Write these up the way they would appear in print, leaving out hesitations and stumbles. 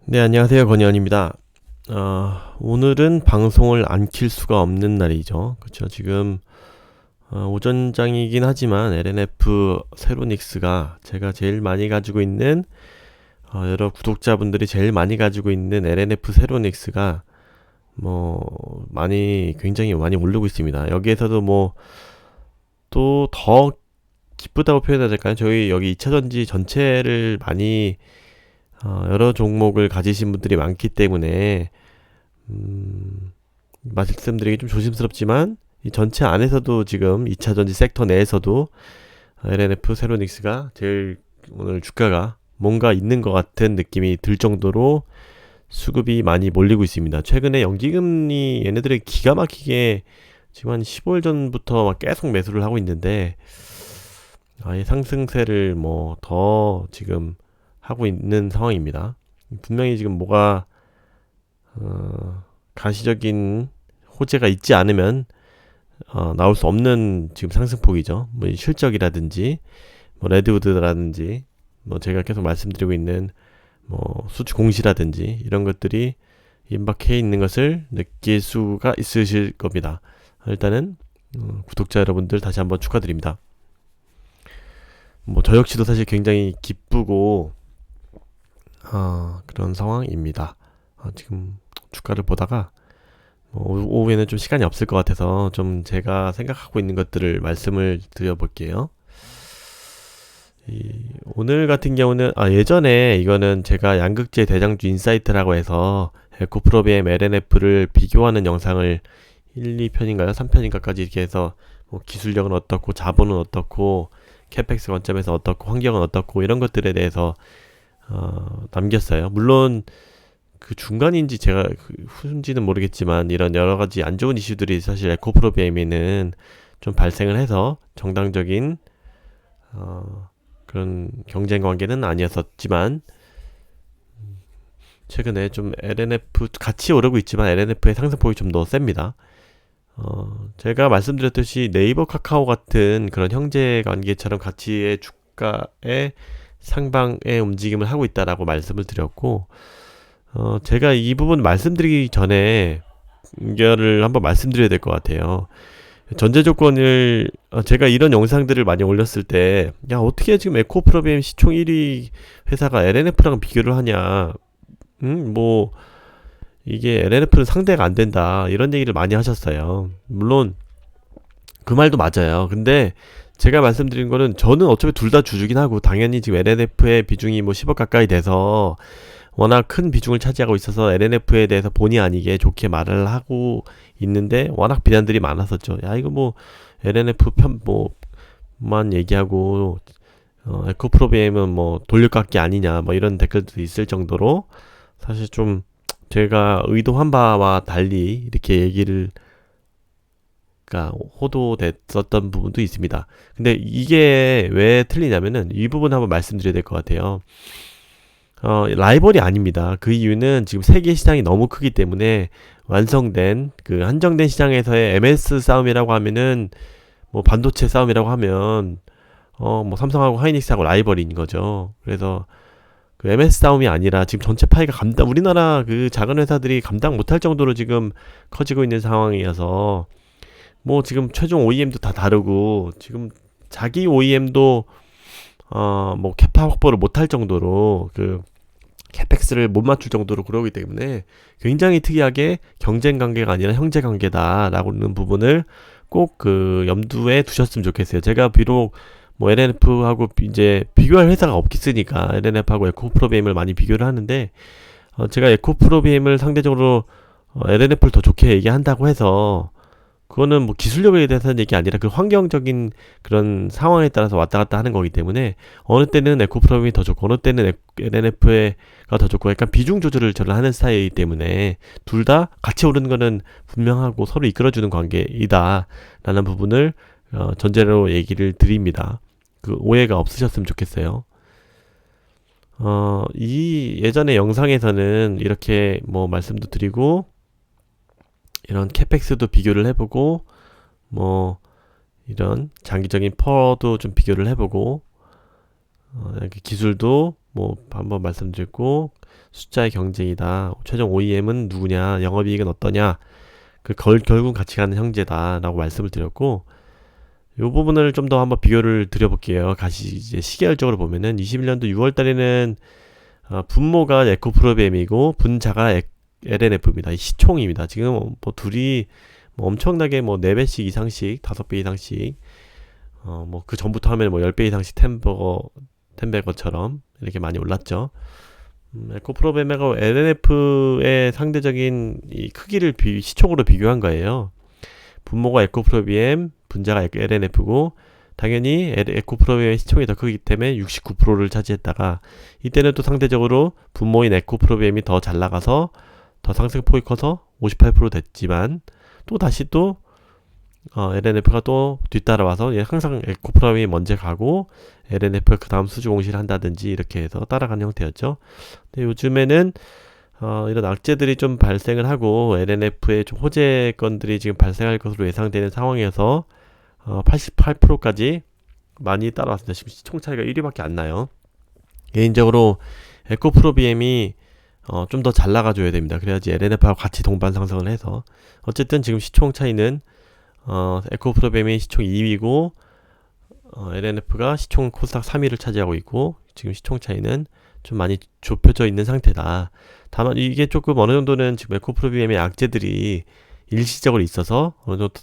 네, 안녕하세요. 권희원입니다. 오늘은 방송을 안 킬 수가 없는 날이죠. 그렇죠. 지금 오전장이긴 하지만 LNF 세로닉스가 제가 제일 많이 가지고 있는 여러 구독자분들이 제일 많이 가지고 있는 LNF 세로닉스가 많이 굉장히 많이 오르고 있습니다. 여기에서도 또 더 기쁘다고 표현해야 될까요? 저희 여기 2차전지 전체를 많이 여러 종목을 가지신 분들이 많기 때문에 말씀드리기 좀 조심스럽지만 이 전체 안에서도 지금 2차전지 섹터 내에서도 LNF 세로닉스가 제일 오늘 주가가 뭔가 있는 것 같은 느낌이 들 정도로 수급이 많이 몰리고 있습니다. 최근에 연기금리 얘네들이 기가 막히게 지금 한 15일 전부터 막 계속 매수를 하고 있는데 아예 상승세를 더 지금 하고 있는 상황입니다. 분명히 지금 뭐가 가시적인 호재가 있지 않으면 나올 수 없는 지금 상승폭이죠. 실적이라든지 레드우드라든지 제가 계속 말씀드리고 있는 수주 공시라든지 이런 것들이 임박해 있는 것을 느낄 수가 있으실 겁니다. 일단은 구독자 여러분들 다시 한번 축하드립니다. 저 역시도 사실 굉장히 기쁘고 그런 상황입니다. 지금 주가를 보다가 오후에는 좀 시간이 없을 것 같아서 좀 제가 생각하고 있는 것들을 말씀을 드려볼게요. 오늘 같은 경우는 예전에 이거는 제가 양극재 대장주 인사이트라고 해서 에코프로비엠 LNF를 비교하는 영상을 1, 2편인가요? 3편인가까지 이렇게 해서 기술력은 어떻고 자본은 어떻고 캐펙스 관점에서 어떻고 환경은 어떻고 이런 것들에 대해서 남겼어요. 물론 그 중간인지 제가 후인지는 모르겠지만 이런 여러 가지 안 좋은 이슈들이 사실 에코프로비엠에는 좀 발생을 해서 정당적인 그런 경쟁 관계는 아니었었지만 최근에 좀 LNF 같이 오르고 있지만 LNF의 상승폭이 좀 더 셉니다. 제가 말씀드렸듯이 네이버 카카오 같은 그런 형제 관계처럼 가치의 주가의 상방의 움직임을 하고 있다라고 말씀을 드렸고 제가 이 부분 말씀드리기 전에 연결을 한번 말씀드려야 될 것 같아요. 전제 조건을 제가 이런 영상들을 많이 올렸을 때 야 어떻게 지금 에코프로비엠 시총 1위 회사가 LNF랑 비교를 하냐 이게 LNF는 상대가 안 된다 이런 얘기를 많이 하셨어요. 물론 그 말도 맞아요. 근데 제가 말씀드린 거는 저는 어차피 둘 다 주주긴 하고 당연히 지금 LNF의 비중이 10억 가까이 돼서 워낙 큰 비중을 차지하고 있어서 LNF에 대해서 본의 아니게 좋게 말을 하고 있는데 워낙 비난들이 많았었죠. 야 이거 LNF 편만 얘기하고 에코프로비엠은 돌려깎기 아니냐 이런 댓글도 있을 정도로 사실 좀 제가 의도한 바와 달리 이렇게 얘기를 호도됐었던 부분도 있습니다. 근데 이게 왜 틀리냐면은 이 부분 한번 말씀드려야 될 것 같아요. 라이벌이 아닙니다. 그 이유는 지금 세계 시장이 너무 크기 때문에 완성된 그 한정된 시장에서의 MS 싸움이라고 하면은 반도체 싸움이라고 하면 삼성하고 하이닉스하고 라이벌인 거죠. 그래서 그 MS 싸움이 아니라 지금 전체 파이가 우리나라 그 작은 회사들이 감당 못할 정도로 지금 커지고 있는 상황이어서 지금 최종 OEM도 다 다르고 지금 자기 OEM도 캐파 확보를 못할 정도로 그 캐펙스를 못 맞출 정도로 그러기 때문에 굉장히 특이하게 경쟁 관계가 아니라 형제 관계다라고는 부분을 꼭 그 염두에 두셨으면 좋겠어요. 제가 비록 LNF하고 이제 비교할 회사가 없겠으니까 LNF하고 에코프로비엠을 많이 비교를 하는데 제가 에코프로비엠을 상대적으로 LNF를 더 좋게 얘기한다고 해서 그거는 기술력에 대해서는 얘기 아니라 그 환경적인 그런 상황에 따라서 왔다 갔다 하는 거기 때문에 어느 때는 에코프로비엠이 더 좋고 어느 때는 LNF가 더 좋고 약간 비중 조절을 저는 하는 스타일이기 때문에 둘 다 같이 오르는 거는 분명하고 서로 이끌어주는 관계이다 라는 부분을 전제로 얘기를 드립니다. 그 오해가 없으셨으면 좋겠어요. 이 예전에 영상에서는 이렇게 말씀도 드리고 이런 캐펙스도 비교를 해보고 이런 장기적인 퍼도 좀 비교를 해보고 기술도 한번 말씀드렸고 숫자의 경쟁이다. 최종 OEM은 누구냐, 영업이익은 어떠냐, 결국 같이 가는 형제다라고 말씀을 드렸고, 이 부분을 좀 더 한번 비교를 드려볼게요. 이제 시계열적으로 보면은 21년도 6월 달에는 분모가 에코프로비엠이고 분자가 LNF입니다. 이 시총입니다. 지금 뭐 둘이 뭐 엄청나게 뭐 4배씩 이상씩, 5배 이상씩, 뭐 그 전부터 하면 뭐 10배 이상씩 텐베거처럼 이렇게 많이 올랐죠. 에코프로비엠하고 LNF의 상대적인 이 크기를 시총으로 비교한 거예요. 분모가 에코프로비엠, 분자가 LNF고, 당연히 에코프로비엠의 시총이 더 크기 때문에 69%를 차지했다가, 이때는 또 상대적으로 분모인 에코프로비엠이 더 잘 나가서 더 상승폭이 커서 58% 됐지만, 또 다시 또 LNF가 또 뒤따라와서 항상 에코프로비엠이 먼저 가고 LNF가 그 다음 수주 공시를 한다든지 이렇게 해서 따라가는 형태였죠. 근데 요즘에는 이런 악재들이 좀 발생을 하고 LNF의 좀 호재 건들이 지금 발생할 것으로 예상되는 상황에서 88%까지 많이 따라왔습니다. 지금 시총 차이가 1위밖에 안 나요. 개인적으로 에코프로비엠이 좀 더 잘 나가줘야 됩니다. 그래야지 LNF하고 같이 동반 상승을 해서, 어쨌든 지금 시총 차이는 에코프로비엠이 시총 2위고 LNF가 시총 코스닥 3위를 차지하고 있고, 지금 시총 차이는 좀 많이 좁혀져 있는 상태다. 다만 이게 조금 어느 정도는 지금 에코프로비엠의 악재들이 일시적으로 있어서 어느 정도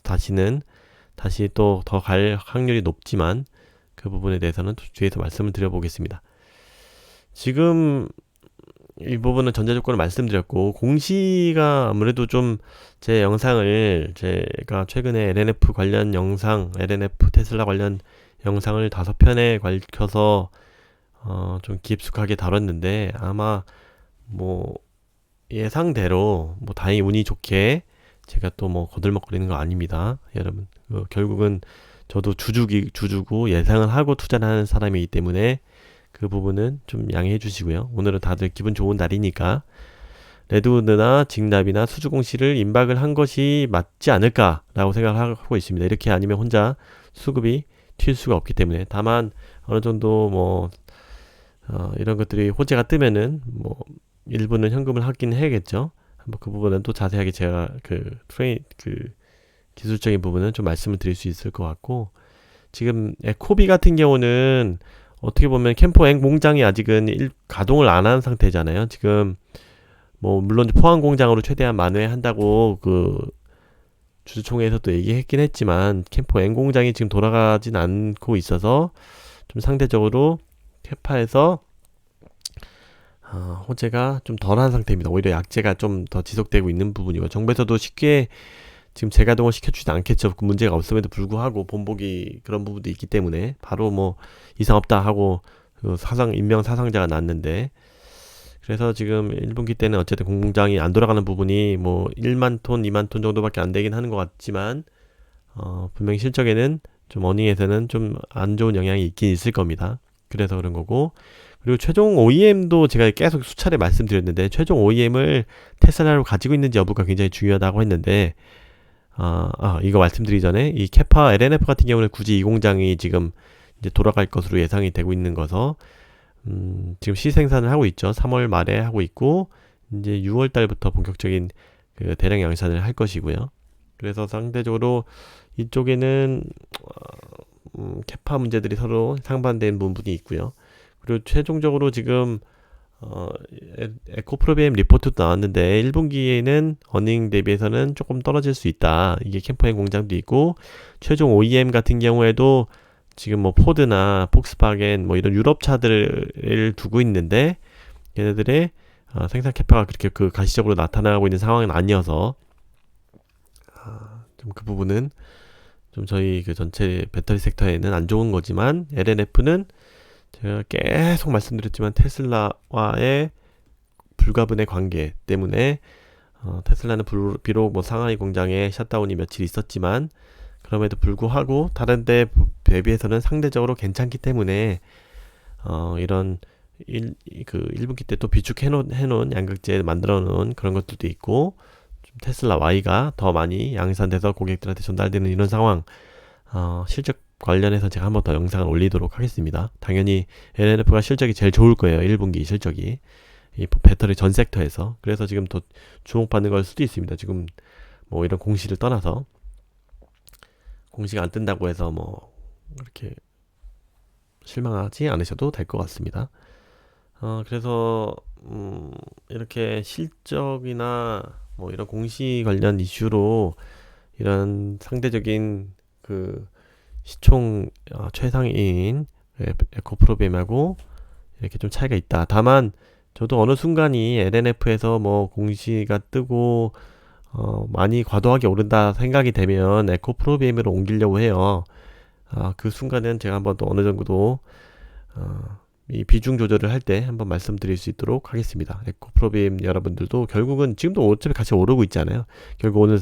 다시 또 더 갈 확률이 높지만, 그 부분에 대해서는 뒤에서 말씀을 드려보겠습니다. 지금 이 부분은 전제조건을 말씀드렸고, 공시가 아무래도 좀 제 영상을, 제가 최근에 LNF 관련 영상, LNF 테슬라 관련 영상을 5편에 걸쳐서 좀 깊숙하게 다뤘는데, 아마 뭐 예상대로 뭐 다행히 운이 좋게 제가 또 뭐 거들먹거리는 거 아닙니다, 여러분. 결국은 저도 주주고 예상을 하고 투자를 하는 사람이기 때문에 그 부분은 좀 양해해 주시고요. 오늘은 다들 기분 좋은 날이니까 레드우드나 징납이나 수주공시를 임박을 한 것이 맞지 않을까라고 생각을 하고 있습니다. 이렇게 아니면 혼자 수급이 튈 수가 없기 때문에. 다만 어느 정도 뭐 이런 것들이 호재가 뜨면은 뭐 일부는 현금을 하긴 해야겠죠. 한번 그 부분은 또 자세하게 제가 그 기술적인 부분은 좀 말씀을 드릴 수 있을 것 같고, 지금 에코비 같은 경우는 어떻게 보면 캠퍼 N 공장이 아직은 가동을 안 한 상태잖아요. 지금 뭐 물론 포항 공장으로 최대한 만회한다고 그 주주총회에서도 얘기했긴 했지만, 캠퍼 N 공장이 지금 돌아가진 않고 있어서 좀 상대적으로 캐파에서 호재가 좀 덜한 상태입니다. 오히려 약재가 좀 더 지속되고 있는 부분이고, 정부에서도 쉽게 지금 재가동을 시켜주지 않겠죠. 그 문제가 없음에도 불구하고 본보기 그런 부분도 있기 때문에 바로 뭐 이상 없다 하고 그 인명 사상자가 났는데, 그래서 지금 1분기 때는 어쨌든 공장이 안 돌아가는 부분이 뭐 1만 톤, 2만 톤 정도밖에 안 되긴 하는 것 같지만, 분명히 실적에는 좀 어닝에서는 좀 안 좋은 영향이 있긴 있을 겁니다. 그래서 그런 거고, 그리고 최종 OEM도 제가 계속 수차례 말씀드렸는데, 최종 OEM을 테슬라로 가지고 있는지 여부가 굉장히 중요하다고 했는데, 이거 말씀드리기 전에 이 캐파 LNF 같은 경우는 굳이 이 공장이 지금 이제 돌아갈 것으로 예상이 되고 있는 거서, 지금 시생산을 하고 있죠. 3월 말에 하고 있고, 이제 6월 달부터 본격적인 그 대량 양산을 할 것이고요. 그래서 상대적으로 이쪽에는 캐파 문제들이 서로 상반된 부분이 있고요. 그리고 최종적으로 지금 에코프로비엠 리포트도 나왔는데 1분기에는 어닝 대비해서는 조금 떨어질 수 있다. 이게 캠퍼인 공장도 있고, 최종 OEM 같은 경우에도 지금 뭐 포드나 폭스바겐 뭐 이런 유럽 차들을 두고 있는데, 얘네들의 생산 캐파가 그렇게 그 가시적으로 나타나고 있는 상황은 아니어서 좀 그 부분은 좀 저희 그 전체 배터리 섹터에는 안 좋은 거지만, LNF는 제가 계속 말씀드렸지만 테슬라와의 불가분의 관계 때문에 테슬라는 비록 뭐 상하이 공장에 샷다운이 며칠 있었지만 그럼에도 불구하고 다른 데 대비해서는 상대적으로 괜찮기 때문에 이런 1분기 때 또 비축해놓은 양극재 만들어 놓은 그런 것들도 있고, 좀 테슬라 Y가 더 많이 양산돼서 고객들한테 전달되는 이런 상황, 실적 관련해서 제가 한번 더 영상을 올리도록 하겠습니다. 당연히 LNF가 실적이 제일 좋을 거예요. 1분기 실적이. 이 배터리 전 섹터에서. 그래서 지금 더 주목받는 걸 수도 있습니다. 지금 뭐 이런 공시를 떠나서 공시가 안 뜬다고 해서 뭐 이렇게 실망하지 않으셔도 될 것 같습니다. 그래서 이렇게 실적이나 뭐 이런 공시 관련 이슈로 이런 상대적인 그 시총 최상위인 에코프로비엠하고 이렇게 좀 차이가 있다. 다만 저도 어느 순간이 LNF에서 뭐 공시가 뜨고 많이 과도하게 오른다 생각이 되면 에코프로비엠으로 옮기려고 해요. 그 순간은 제가 한번 또 어느 정도 이 비중 조절을 할 때 한번 말씀드릴 수 있도록 하겠습니다. 에코프로비엠 여러분들도 결국은 지금도 어차피 같이 오르고 있잖아요. 결국 오늘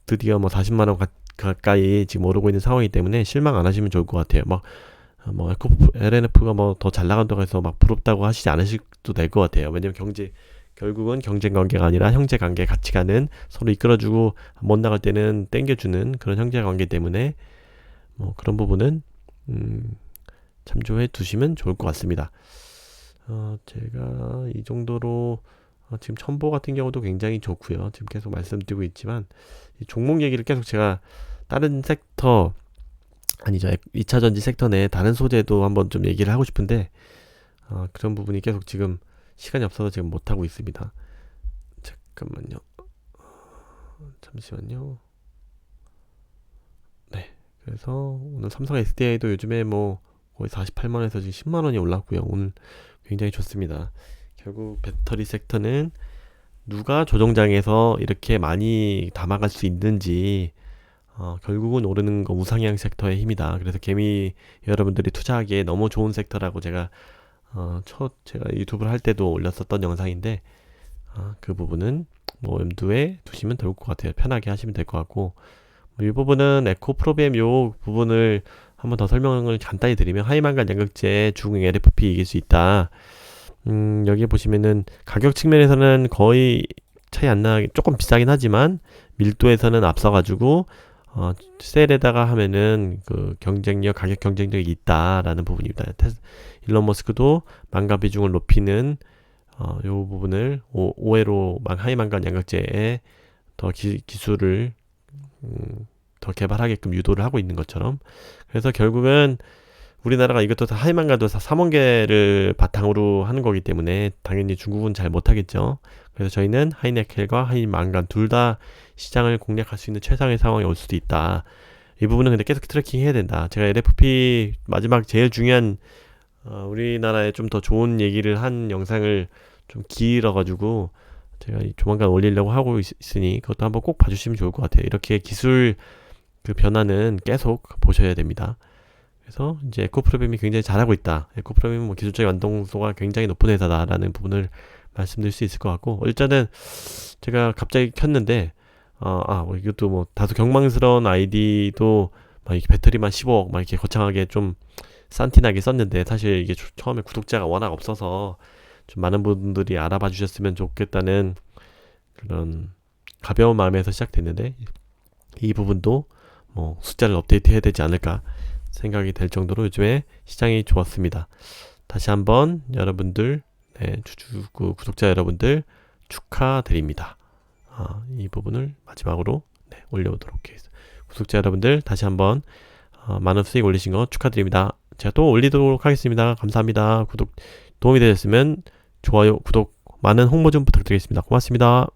드디어 뭐 40만원 가까이 지금 오르고 있는 상황이기 때문에 실망 안 하시면 좋을 것 같아요. 뭐 LNF가 뭐 더 잘 나간다고 해서 막 부럽다고 하시지 않으셔도 될 것 같아요. 왜냐면 결국은 경쟁 관계가 아니라 형제 관계, 같이 가는, 서로 이끌어주고 못 나갈 때는 땡겨주는 그런 형제 관계 때문에 뭐 그런 부분은 참조해 두시면 좋을 것 같습니다. 제가 이 정도로 지금 첨보 같은 경우도 굉장히 좋고요. 지금 계속 말씀드리고 있지만 이 종목 얘기를 계속 제가 다른 섹터 아니죠, 2차전지 sek터 내 다른 소재도 한번 좀 얘기를 하고 싶은데 그런 부분이 계속 지금 시간이 없어서 지금 못하고 있습니다. 잠깐만요. 잠시만요. 네, 그래서 오늘 삼성 SDI도 요즘에 뭐 거의 48만원에서 지금 10만원이 올랐고요. 오늘 굉장히 좋습니다. 결국 배터리 섹터는 누가 조정장에서 이렇게 많이 담아갈 수 있는지 결국은 오르는 거 우상향 섹터의 힘이다. 그래서 개미 여러분들이 투자하기에 너무 좋은 섹터라고 제가 제가 유튜브를 할 때도 올렸었던 영상인데 그 부분은 뭐 염두에 두시면 될 것 같아요. 편하게 하시면 될 것 같고 이 부분은 에코프로비엠 요 부분을 한번 더 설명을 간단히 드리면 하이만간 양극재 중흥 LFP 이길 수 있다. 여기 보시면은 가격 측면에서는 거의 차이 안 나게 조금 비싸긴 하지만 밀도에서는 앞서가지고 셀에다가 하면은 그 경쟁력, 가격 경쟁력이 있다라는 부분입니다. 일론 머스크도 망가 비중을 높이는 요 부분을 5회로 하이만간 양극재에 더 기술을 더 개발하게끔 유도를 하고 있는 것처럼, 그래서 결국은 우리나라가 이것도 다 하이만가도 다 3원계를 바탕으로 하는 거기 때문에 당연히 중국은 잘 못하겠죠. 그래서 저희는 하이니켈과 하이만간 둘 다 시장을 공략할 수 있는 최상의 상황이 올 수도 있다. 이 부분은 근데 계속 트래킹 해야 된다. 제가 LFP 마지막 제일 중요한 우리나라에 좀 더 좋은 얘기를 한 영상을 좀 길어가지고 제가 조만간 올리려고 하고 있으니 그것도 한번 꼭 봐주시면 좋을 것 같아요. 이렇게 기술 그 변화는 계속 보셔야 됩니다. 그래서 이제 에코프로비엠이 굉장히 잘하고 있다. 에코프로비엠은 뭐 기술적인 완동도가 굉장히 높은 회사다라는 부분을 말씀드릴 수 있을 것 같고, 일단은 제가 갑자기 켰는데 이것도 뭐 다소 경망스러운 아이디도 막 이렇게 배터리만 15억 막 이렇게 거창하게 좀 산티나게 썼는데, 사실 이게 처음에 구독자가 워낙 없어서 좀 많은 분들이 알아봐 주셨으면 좋겠다는 그런 가벼운 마음에서 시작됐는데, 이 부분도 뭐 숫자를 업데이트 해야 되지 않을까 생각이 될 정도로 요즘에 시장이 좋았습니다. 다시 한번 여러분들, 주주구 구독자 여러분들 축하드립니다. 이 부분을 마지막으로 올려보도록 하겠습니다. 구독자 여러분들 다시 한번 많은 수익 올리신 거 축하드립니다. 제가 또 올리도록 하겠습니다. 감사합니다. 구독 도움이 되셨으면 좋아요, 구독, 많은 홍보 좀 부탁드리겠습니다. 고맙습니다.